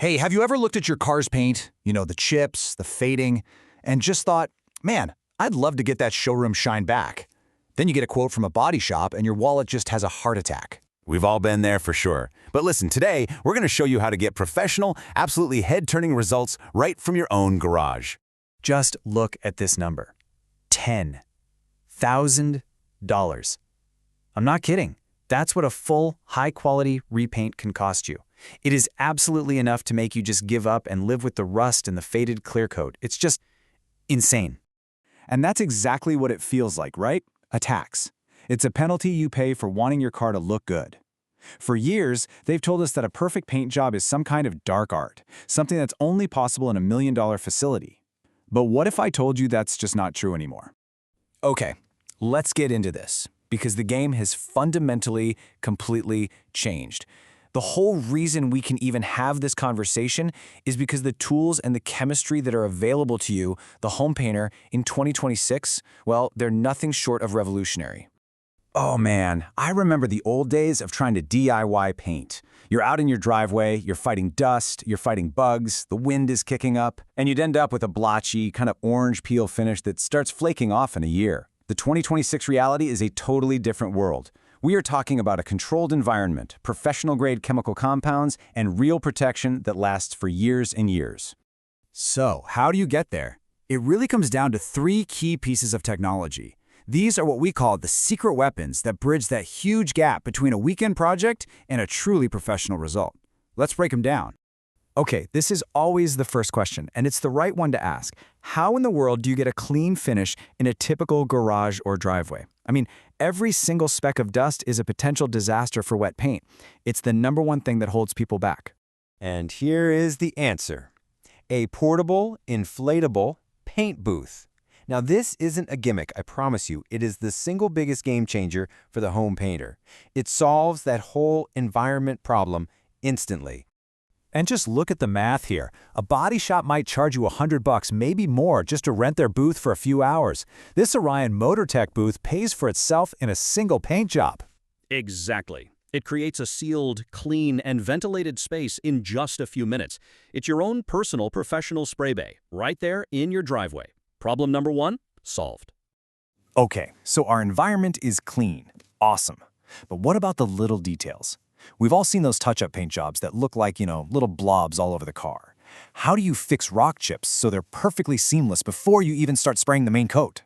Hey, have you ever looked at your car's paint? You know, the chips, the fading, and just thought, man, I'd love to get that showroom shine back. Then you get a quote from a body shop and your wallet just has a heart attack. We've all been there for sure. But listen, today, we're going to show you how to get professional, absolutely head-turning results right from your own garage. Just look at this number. $10,000. I'm not kidding. That's what a full, high-quality repaint can cost you. It is absolutely enough to make you just give up and live with the rust and the faded clear coat. It's just insane. And that's exactly what it feels like, right? A tax. It's a penalty you pay for wanting your car to look good. For years, they've told us that a perfect paint job is some kind of dark art, something that's only possible in $1 million facility. But what if I told you that's just not true anymore? Okay, let's get into this, because the game has fundamentally, completely changed. The whole reason we can even have this conversation is because the tools and the chemistry that are available to you, the home painter, in 2026, well, they're nothing short of revolutionary. Oh man, I remember the old days of trying to DIY paint. You're out in your driveway, you're fighting dust, you're fighting bugs, the wind is kicking up, and you'd end up with a blotchy, kind of orange peel finish that starts flaking off in a year. The 2026 reality is a totally different world. We are talking about a controlled environment, professional-grade chemical compounds, and real protection that lasts for years and years. So, how do you get there? It really comes down to 3 key pieces of technology. These are what we call the secret weapons that bridge that huge gap between a weekend project and a truly professional result. Let's break them down. Okay, this is always the first question, and it's the right one to ask. How in the world do you get a clean finish in a typical garage or driveway? I mean, every single speck of dust is a potential disaster for wet paint. It's the #1 thing that holds people back. And here is the answer. A portable, inflatable paint booth. Now, this isn't a gimmick, I promise you. It is the single biggest game changer for the home painter. It solves that whole environment problem instantly. And just look at the math here. A body shop might charge you $100, maybe more, just to rent their booth for a few hours. This Orion MotorTech booth pays for itself in a single paint job. Exactly. It creates a sealed, clean, and ventilated space in just a few minutes. It's your own personal professional spray bay, right there in your driveway. Problem number 1, solved. Okay, so our environment is clean. Awesome. But what about the little details? We've all seen those touch-up paint jobs that look like, little blobs all over the car. How do you fix rock chips so they're perfectly seamless before you even start spraying the main coat?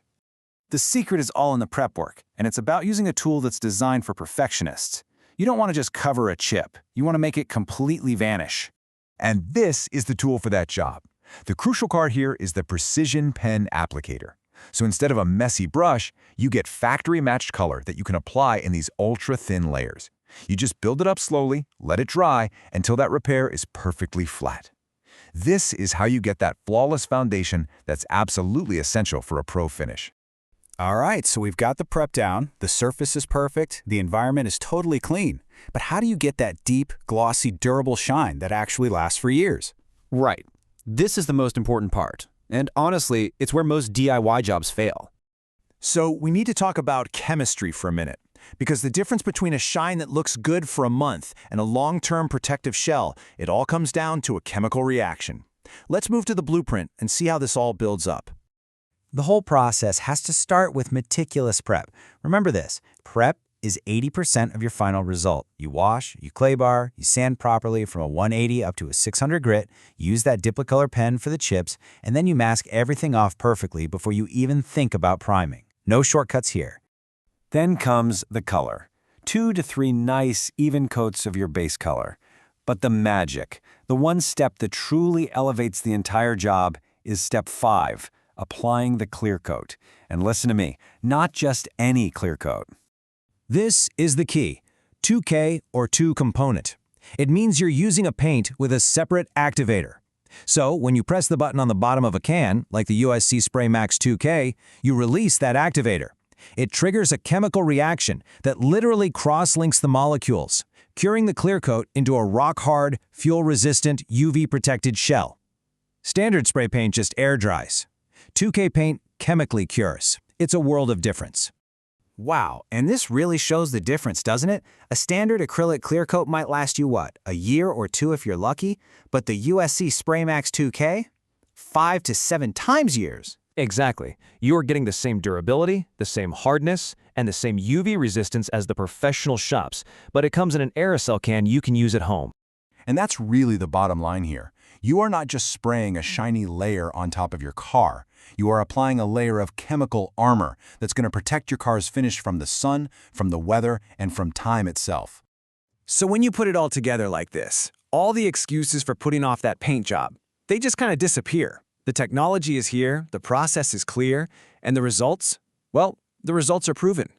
The secret is all in the prep work, and it's about using a tool that's designed for perfectionists. You don't want to just cover a chip. You want to make it completely vanish. And this is the tool for that job. The crucial part here is the Precision Pen Applicator. So instead of a messy brush, you get factory-matched color that you can apply in these ultra-thin layers. You just build it up slowly, let it dry, until that repair is perfectly flat. This is how you get that flawless foundation that's absolutely essential for a pro finish. All right, so we've got the prep down, the surface is perfect, the environment is totally clean. But how do you get that deep, glossy, durable shine that actually lasts for years? Right. This is the most important part. And honestly, it's where most DIY jobs fail. So we need to talk about chemistry for a minute, because the difference between a shine that looks good for a month and a long-term protective shell, it all comes down to a chemical reaction. Let's move to the blueprint and see how this all builds up. The whole process has to start with meticulous prep. Remember this, prep is 80% of your final result. You wash, you clay bar, you sand properly from a 180 up to a 600 grit, use that Diplocolor pen for the chips, and then you mask everything off perfectly before you even think about priming. No shortcuts here. Then comes the color. 2 to 3 nice, even coats of your base color. But the magic, the one step that truly elevates the entire job, is step 5, applying the clear coat. And listen to me, not just any clear coat. This is the key, 2K or 2-component. It means you're using a paint with a separate activator. So when you press the button on the bottom of a can, like the USC Spray Max 2K, you release that activator. It triggers a chemical reaction that literally cross-links the molecules, curing the clear coat into a rock-hard, fuel-resistant, UV-protected shell. Standard spray paint just air dries. 2K paint chemically cures. It's a world of difference. Wow, and this really shows the difference, doesn't it? A standard acrylic clear coat might last you what, a year or two if you're lucky, but the USC Spray Max 2K? 5 to 7 times years. Exactly. You are getting the same durability, the same hardness, and the same UV resistance as the professional shops, but it comes in an aerosol can you can use at home. And that's really the bottom line here. You are not just spraying a shiny layer on top of your car. You are applying a layer of chemical armor that's going to protect your car's finish from the sun, from the weather, and from time itself. So when you put it all together like this, all the excuses for putting off that paint job, they just kind of disappear. The technology is here, the process is clear, and the results? Well, the results are proven.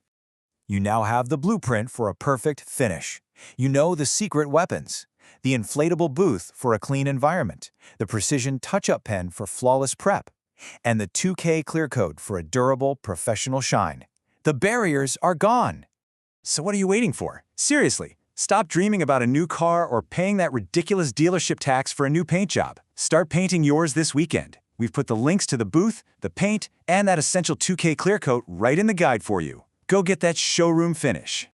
You now have the blueprint for a perfect finish. You know the secret weapons, the inflatable booth for a clean environment, the precision touch-up pen for flawless prep, and the 2K clear coat for a durable, professional shine. The barriers are gone. So what are you waiting for? Seriously, stop dreaming about a new car or paying that ridiculous dealership tax for a new paint job. Start painting yours this weekend. We've put the links to the booth, the paint, and that essential 2K clear coat right in the guide for you. Go get that showroom finish.